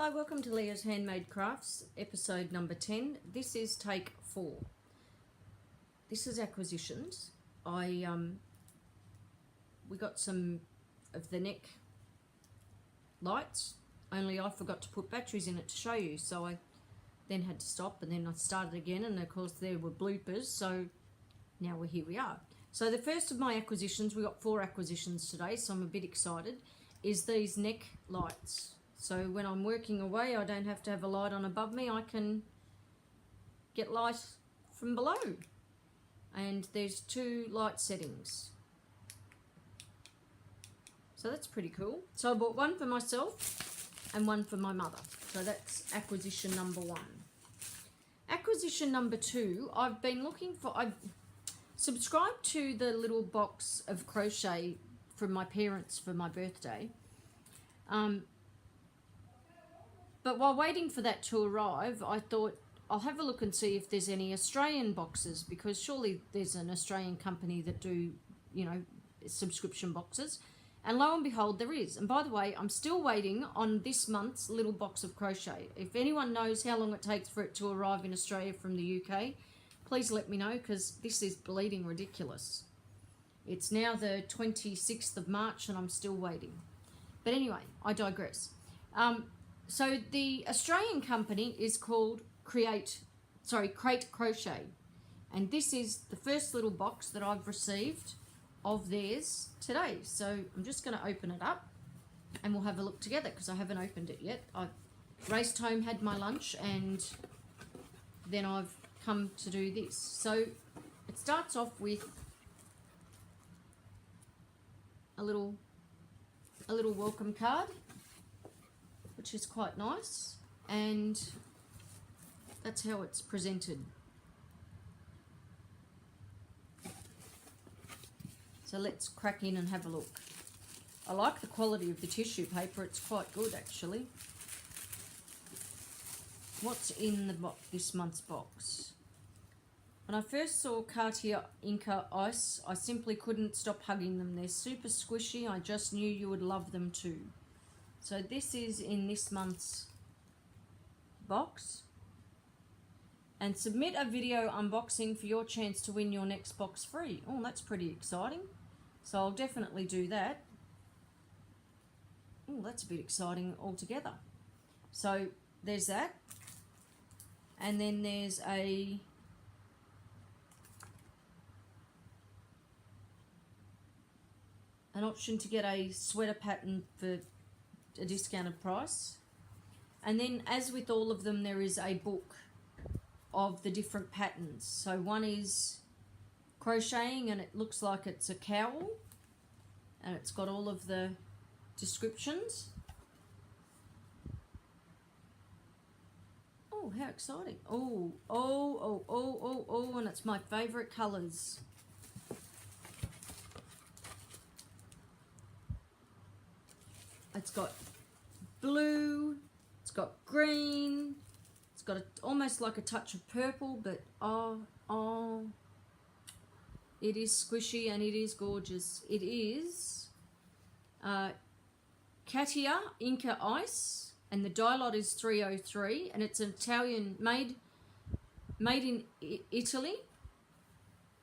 Hi, welcome to Leah's Handmade Crafts, episode number 10. This is take 4. This is acquisitions. We got some of the neck lights, only I forgot to put batteries in it to show you, so I then had to stop and then I started again, and of course there were bloopers, so now here we are. So the first of my acquisitions, we got 4 acquisitions today, so I'm a bit excited, is these neck lights. So when I'm working away, I don't have to have a light on above me. I can get light from below. And there's 2 light settings. So that's pretty cool. So I bought one for myself and one for my mother. So that's acquisition number 1. Acquisition number 2, I've been looking for... I've subscribed to the little box of crochet from my parents for my birthday. But while waiting for that to arrive, I thought I'll have a look and see if there's any Australian boxes, because surely there's an Australian company that do, you know, subscription boxes. And lo and behold, there is. And by the way, I'm still waiting on this month's little box of crochet. If anyone knows how long it takes for it to arrive in Australia from the UK, please let me know, because this is bleeding ridiculous. It's now the 26th of March and I'm still waiting. But anyway, I digress. So the Australian company is called Crate Crochet, and this is the first little box that I've received of theirs today. So I'm just going to open it up and we'll have a look together, because I haven't opened it yet. I raced home, had my lunch, and then I've come to do this. So it starts off with a little welcome card, which is quite nice, and that's how it's presented. So let's crack in and have a look. I like the quality of the tissue paper, it's quite good actually. What's in this month's box? When I first saw Cartier Inca Ice, I simply couldn't stop hugging them. They're super squishy, I just knew you would love them too. So this is in this month's box. And submit a video unboxing for your chance to win your next box free. Oh, that's pretty exciting. So I'll definitely do that. Oh, that's a bit exciting altogether. So there's that. And then there's an option to get a sweater pattern for a discounted price. And then, as with all of them, there is a book of the different patterns. So one is crocheting, and it looks like it's a cowl, and it's got all of the descriptions. Oh, how exciting. Oh, and it's my favorite colors. It's got blue, it's got green, it's got almost like a touch of purple, but it is squishy and it is gorgeous. It is Cartier Inca Ice, and the die lot is 303, and it's an Italian, made in Italy.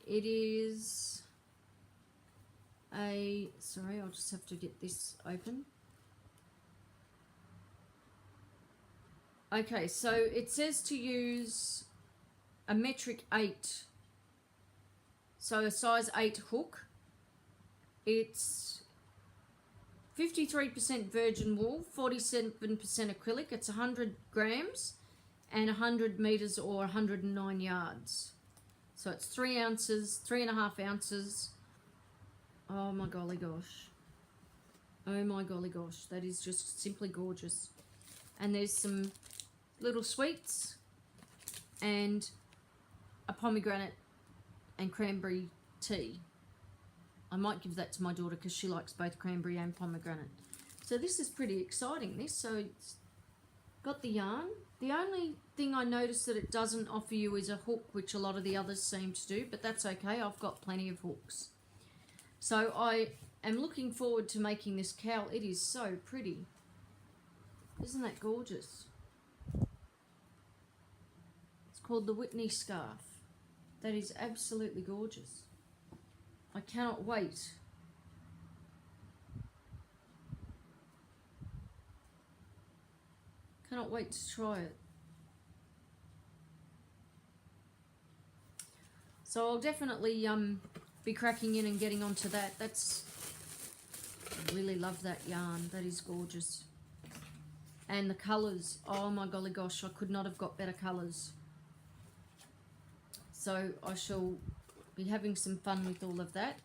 It is sorry, I'll just have to get this open. Okay, so it says to use a metric 8, so a size 8 hook. It's 53% virgin wool, 47% acrylic. It's 100 grams and 100 meters or 109 yards. So it's 3 ounces, 3.5 ounces. Oh my golly gosh. Oh my golly gosh, that is just simply gorgeous. And there's some little sweets and a pomegranate and cranberry tea. I might give that to my daughter because she likes both cranberry and pomegranate. So this is pretty exciting, this. So it's got the yarn. The only thing I noticed that it doesn't offer you is a hook, which a lot of the others seem to do, but that's okay, I've got plenty of hooks. So I am looking forward to making this cowl. It is so pretty. Isn't that gorgeous? It's called the Whitney scarf. That is absolutely gorgeous. I cannot wait. Cannot wait to try it. So I'll definitely be cracking in and getting onto that. I really love that yarn. That is gorgeous. And the colours, oh my golly gosh, I could not have got better colours. So I shall be having some fun with all of that.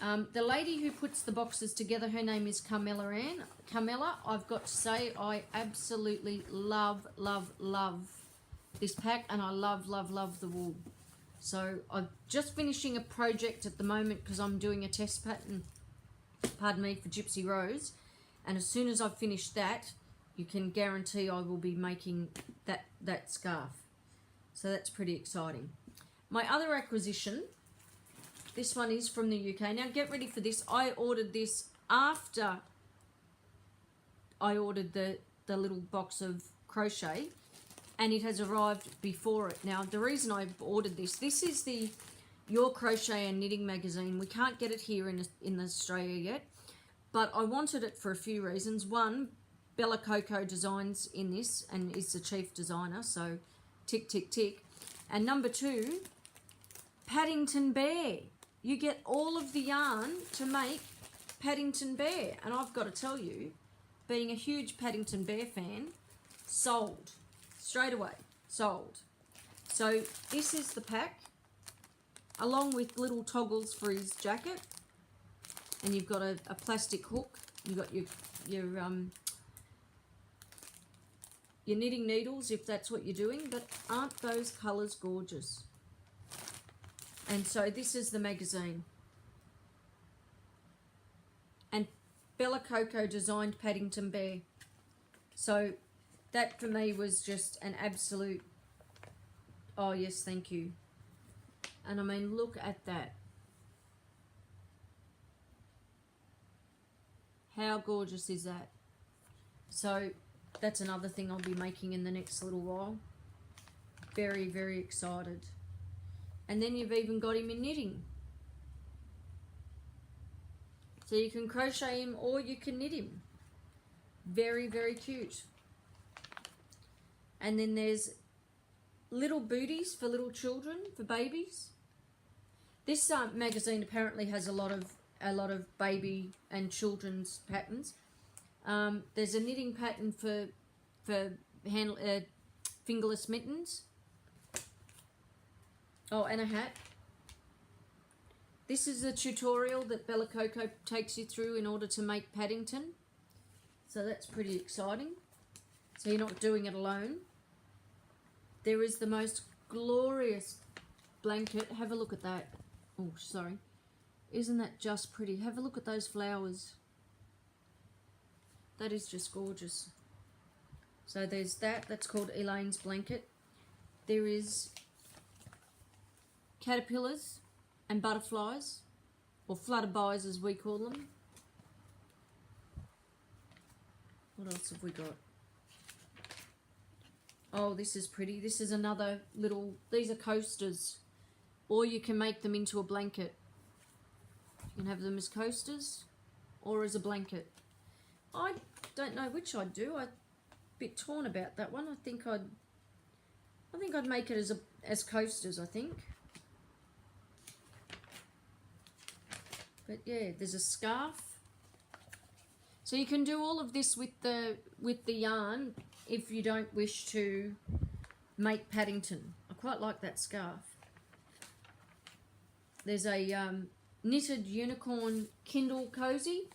The lady who puts the boxes together, her name is Carmela Ann. Carmela, I've got to say, I absolutely love, love, love this pack, and I love, love, love the wool. So I'm just finishing a project at the moment because I'm doing a test pattern, pardon me, for Gypsy Rose. And as soon as I've finished that, you can guarantee I will be making that scarf. So that's pretty exciting. My other acquisition, this one is from the UK. Now get ready for this. I ordered this after I ordered the little box of crochet, and it has arrived before it. Now the reason I've ordered this is the Your Crochet and Knitting magazine. We can't get it here in Australia yet, but I wanted it for a few reasons. One, Bella Coco designs in this and is the chief designer, so tick, tick, tick. And number two, Paddington Bear. You get all of the yarn to make Paddington Bear. And I've got to tell you, being a huge Paddington Bear fan, sold. Straight away, sold. So this is the pack, along with little toggles for his jacket. And you've got a plastic hook. You've got your knitting needles, if that's what you're doing. But aren't those colours gorgeous? And so this is the magazine. And Bella Coco designed Paddington Bear. So that for me was just an absolute, oh yes, thank you. And I mean, look at that. How gorgeous is that? So that's another thing I'll be making in the next little while. Very, very excited. And then you've even got him in knitting. So you can crochet him or you can knit him. Very, very cute. And then there's little booties for little children, for babies. This magazine apparently has a lot of baby and children's patterns. There's a knitting pattern for fingerless mittens. Oh, and a hat. This is a tutorial that Bella Coco takes you through in order to make Paddington. So that's pretty exciting. So you're not doing it alone. There is the most glorious blanket. Have a look at that. Oh, sorry. Isn't that just pretty? Have a look at those flowers. That is just gorgeous. So there's that. That's called Elaine's blanket. There is caterpillars and butterflies, or flutterbies as we call them. What else have we got? Oh, this is pretty. This is another little, these are coasters, or you can make them into a blanket. You can have them as coasters or as a blanket. I don't know which I'd do. I'm a bit torn about that one. I think I'd make it as coasters, I think. But yeah, there's a scarf. So you can do all of this with the yarn if you don't wish to make Paddington. I quite like that scarf. There's a knitted unicorn Kindle cozy,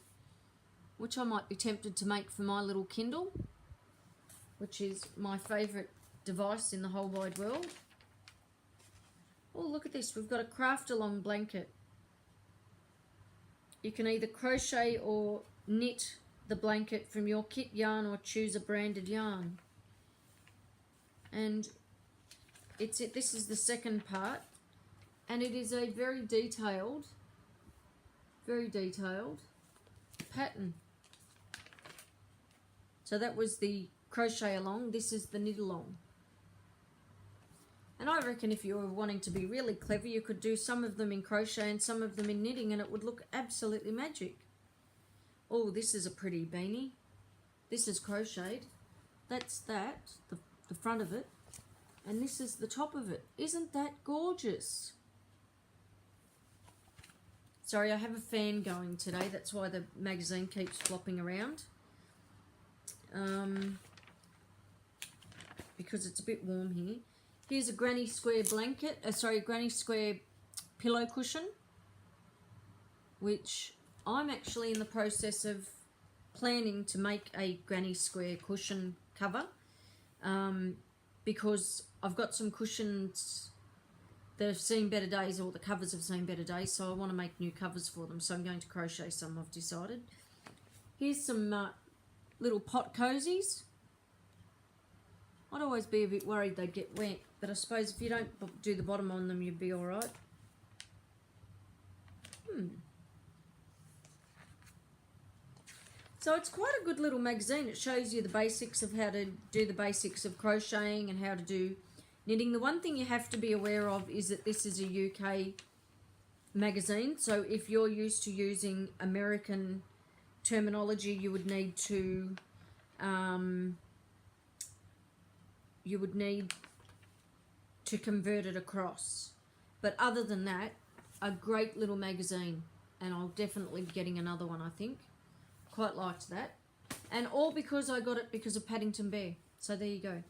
which I might be tempted to make for my little Kindle, which is my favourite device in the whole wide world. Oh, look at this. We've got a craft along blanket. You can either crochet or knit the blanket from your kit yarn or choose a branded yarn. And this is the second part, and it is a very detailed pattern. So that was the crochet along. This is the knit along. And I reckon if you were wanting to be really clever, you could do some of them in crochet and some of them in knitting, and it would look absolutely magic. Oh, this is a pretty beanie. This is crocheted. That's that, the front of it. And this is the top of it. Isn't that gorgeous? Sorry, I have a fan going today. That's why the magazine keeps flopping around. Because it's a bit warm here. Here's a granny square blanket. Granny square pillow cushion, which I'm actually in the process of planning to make a granny square cushion cover, because I've got some cushions that have seen better days, or the covers have seen better days, so I want to make new covers for them. So I'm going to crochet some, I've decided. Here's some little pot cozies. I'd always be a bit worried they'd get wet, but I suppose if you don't do the bottom on them, you'd be all right. So it's quite a good little magazine. It shows you the basics of how to do the basics of crocheting and how to do knitting. The one thing you have to be aware of is that this is a UK magazine. So if you're used to using American terminology, you would need to convert it across. But other than that, a great little magazine, and I'll definitely be getting another one, I think. Quite liked that. And all because I got it because of Paddington Bear. So there you go.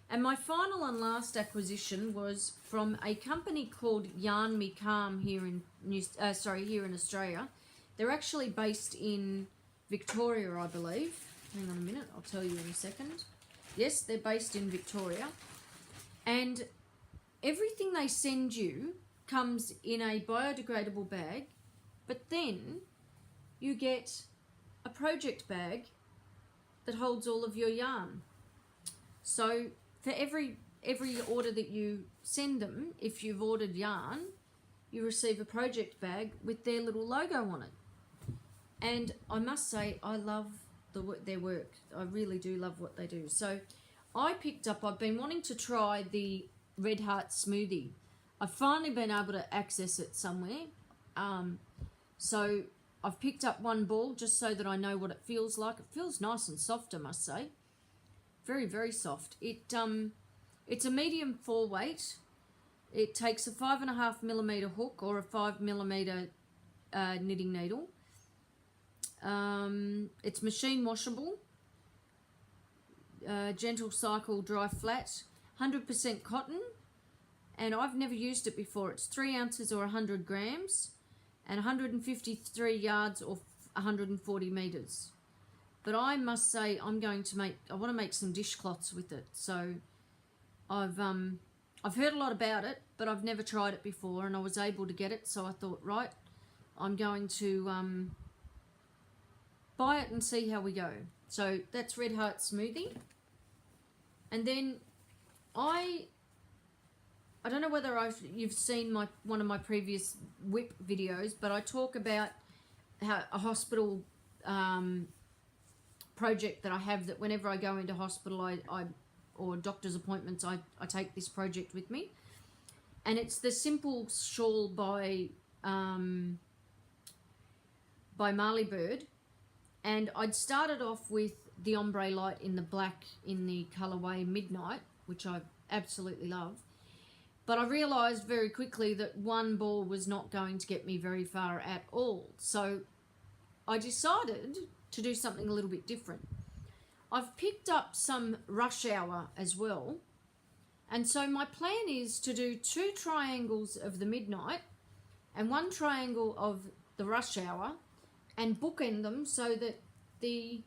And my final and last acquisition was from a company called Yarn Me Calm here in here in Australia. They're actually based in Victoria, I believe. Hang on a minute, I'll tell you in a second. Yes, they're based in Victoria. And everything they send you comes in a biodegradable bag, but then you get a project bag that holds all of your yarn. So for every order that you send them, if you've ordered yarn, you receive a project bag with their little logo on it. And I must say, I love their work. I really do love what they do. So I've been wanting to try the Red Heart smoothie. I've finally been able to access it somewhere. So I've picked up one ball just so that I know what it feels like. It feels nice and soft, I must say. Very, very soft. It's a medium 4 weight. It takes a 5.5mm hook or a 5mm knitting needle. It's machine washable. Gentle cycle, dry flat. 100% cotton. And I've never used it before. It's 3 ounces or 100 grams. And 153 yards or 140 meters. But I must say, I want to make some dishcloths with it. So I've heard a lot about it, but I've never tried it before, and I was able to get it. So I thought, right, I'm going to buy it and see how we go. So that's Red Heart Smoothie. And then I don't know whether you've seen one of my previous WIP videos, but I talk about how a hospital project that I have, that whenever I go into hospital or doctor's appointments, I take this project with me. And it's the Simple Shawl by Marley Bird. And I'd started off with the ombre light in the black in the colourway Midnight, which I absolutely love. But I realised very quickly that one ball was not going to get me very far at all. So I decided to do something a little bit different. I've picked up some Rush Hour as well. And so my plan is to do 2 triangles of the Midnight and 1 triangle of the Rush Hour and bookend them so that the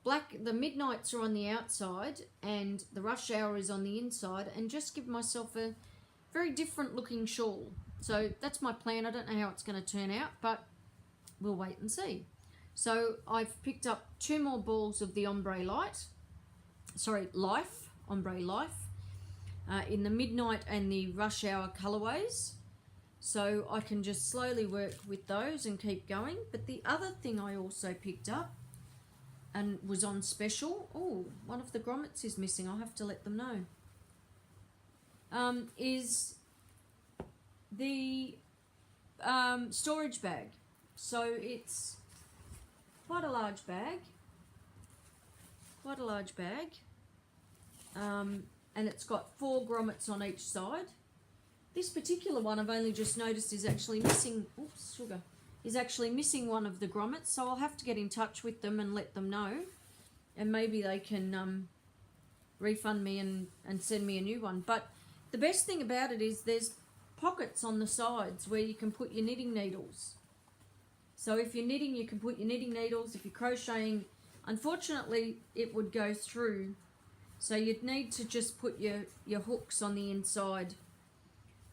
Midnights are on the outside and the Rush Hour is on the inside, and just give myself a very different looking shawl. So that's my plan. I don't know how it's going to turn out, but we'll wait and see. So I've picked up 2 more balls of the Ombre Life, Ombre Life, in the Midnight and the Rush Hour colourways. So I can just slowly work with those and keep going. But the other thing I also picked up and was on special. Oh, one of the grommets is missing. I'll have to let them know. Is the storage bag. So it's quite a large bag. And it's got 4 grommets on each side. This particular one I've only just noticed is actually missing, oops, sugar, is actually missing one of the grommets, so I'll have to get in touch with them and let them know, and maybe they can refund me and send me a new one. But the best thing about it is there's pockets on the sides where you can put your knitting needles. So if you're knitting, you can put your knitting needles. If you're crocheting, unfortunately it would go through, so you'd need to just put your hooks on the inside.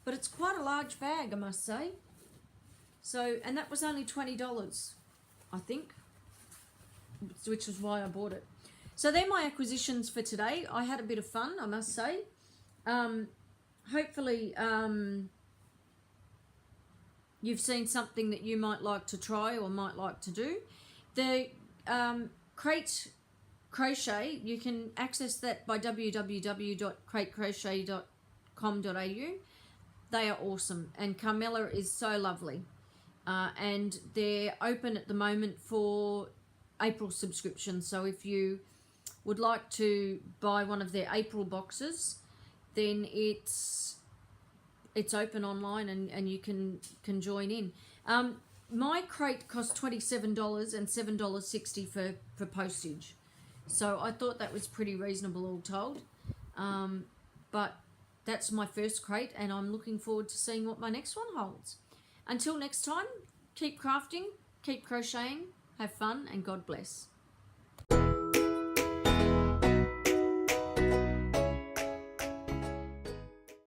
But it's quite a large bag, I must say. So, and that was only $20, I think, which is why I bought it. So they're my acquisitions for today. I had a bit of fun, I must say. Hopefully you've seen something that you might like to try or might like to do. The Crochet, you can access that by www.cratecrochet.com.au. They are awesome, and Carmela is so lovely. And they're open at the moment for April subscriptions. So if you would like to buy one of their April boxes, then it's open online and you can join in. My crate cost $27 and $7.60 for postage. So I thought that was pretty reasonable all told. But that's my first crate, and I'm looking forward to seeing what my next one holds. Until next time, keep crafting, keep crocheting, have fun, and God bless.